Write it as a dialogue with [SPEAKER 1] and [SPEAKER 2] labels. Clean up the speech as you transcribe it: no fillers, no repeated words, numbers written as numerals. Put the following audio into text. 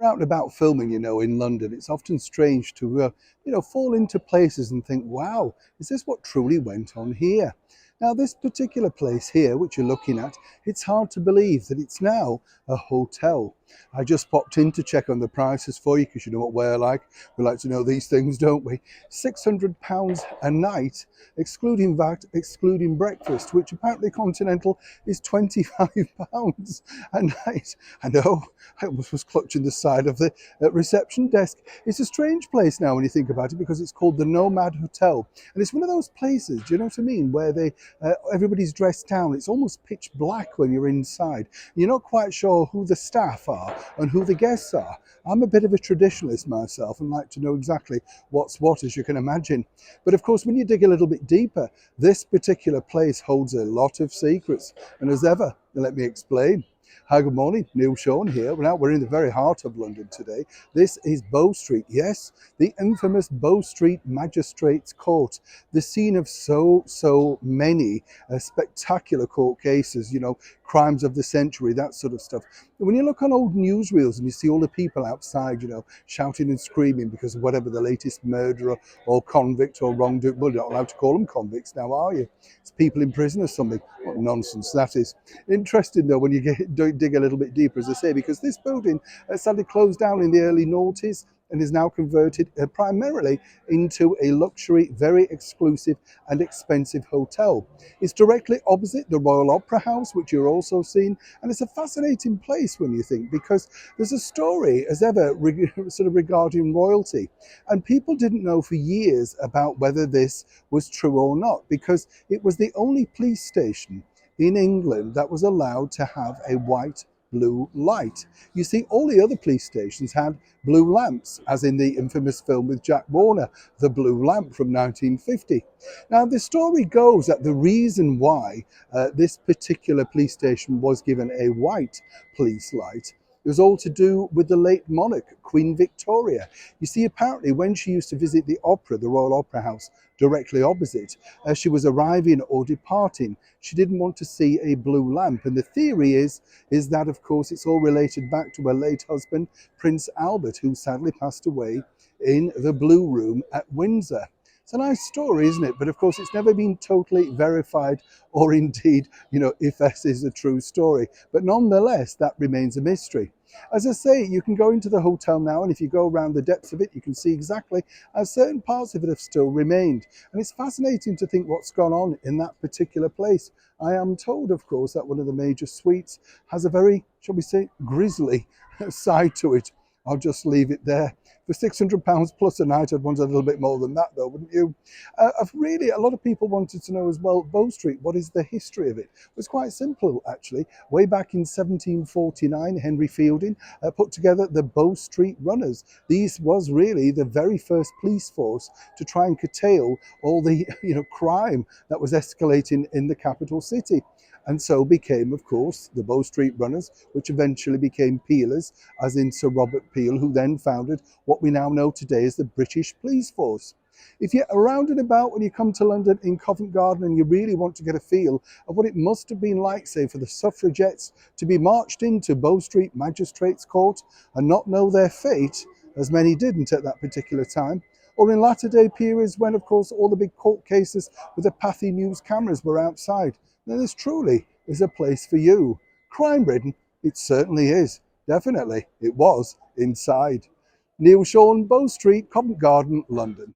[SPEAKER 1] Out and about filming, in London, it's often strange to, fall into places and think, wow, is this what truly went on here? Now, this particular place here, which you're looking at, it's hard to believe that it's now a hotel. I just popped in to check on the prices for you because you know what we're like. We like to know these things, don't we? £600 a night, excluding VAT, excluding breakfast, which apparently continental is £25 a night. I know, I was clutching the side of the reception desk. It's a strange place now when you think about it because it's called the Nomad Hotel. And it's one of those places, do you know what I mean, where everybody's dressed down. It's almost pitch black when you're inside. You're not quite sure who the staff are and who the guests are. I'm a bit of a traditionalist myself and like to know exactly what's what, as you can imagine. But of course, when you dig a little bit deeper, this particular place holds a lot of secrets. And as ever, let me explain. Hi, good morning. Neil Sean here. We're in the very heart of London today. This is Bow Street. Yes, the infamous Bow Street Magistrates Court, the scene of so many spectacular court cases, crimes of the century, that sort of stuff. When you look on old newsreels and you see all the people outside, shouting and screaming because of whatever the latest murderer or convict or wrongdoer, well, you're not allowed to call them convicts now, are you? It's people in prison or something. What nonsense that is. Interesting though when you dig a little bit deeper, as I say, because this building sadly closed down in the early noughties and is now converted primarily into a luxury, very exclusive and expensive hotel. It's directly opposite the Royal Opera House, which you're also seeing, and it's a fascinating place when you think, because there's a story, as ever, sort of regarding royalty, and people didn't know for years about whether this was true or not, because it was the only police station in England that was allowed to have a white blue light. You see, all the other police stations had blue lamps, as in the infamous film with Jack Warner, The Blue Lamp from 1950. Now, the story goes that the reason why this particular police station was given a white police light, it was all to do with the late monarch, Queen Victoria. You see, apparently when she used to visit the opera, the Royal Opera House, directly opposite, as she was arriving or departing, she didn't want to see a blue lamp. And the theory is that, of course, it's all related back to her late husband, Prince Albert, who sadly passed away in the Blue Room at Windsor. It's a nice story, isn't it? But of course, it's never been totally verified or indeed, if this is a true story. But nonetheless, that remains a mystery. As I say, you can go into the hotel now, and if you go around the depths of it, you can see exactly how certain parts of it have still remained. And it's fascinating to think what's gone on in that particular place. I am told, of course, that one of the major suites has a very, shall we say, grisly side to it. I'll just leave it there. For £600 plus a night, I'd want a little bit more than that, though, wouldn't you? A lot of people wanted to know as well, Bow Street, what is the history of it? It was quite simple, actually. Way back in 1749, Henry Fielding put together the Bow Street Runners. These was really the very first police force to try and curtail all the crime that was escalating in the capital city. And so became, of course, the Bow Street Runners, which eventually became Peelers, as in Sir Robert Peel, who then founded what we now know today as the British Police Force. If you're around and about when you come to London in Covent Garden and you really want to get a feel of what it must have been like, say, for the suffragettes to be marched into Bow Street Magistrates Court and not know their fate, as many didn't at that particular time, or in latter-day periods when, of course, all the big court cases with the Pathy News cameras were outside, then this truly is a place for you. Crime-ridden, it certainly is. Definitely, it was inside. Neil Sean, Bow Street, Covent Garden, London.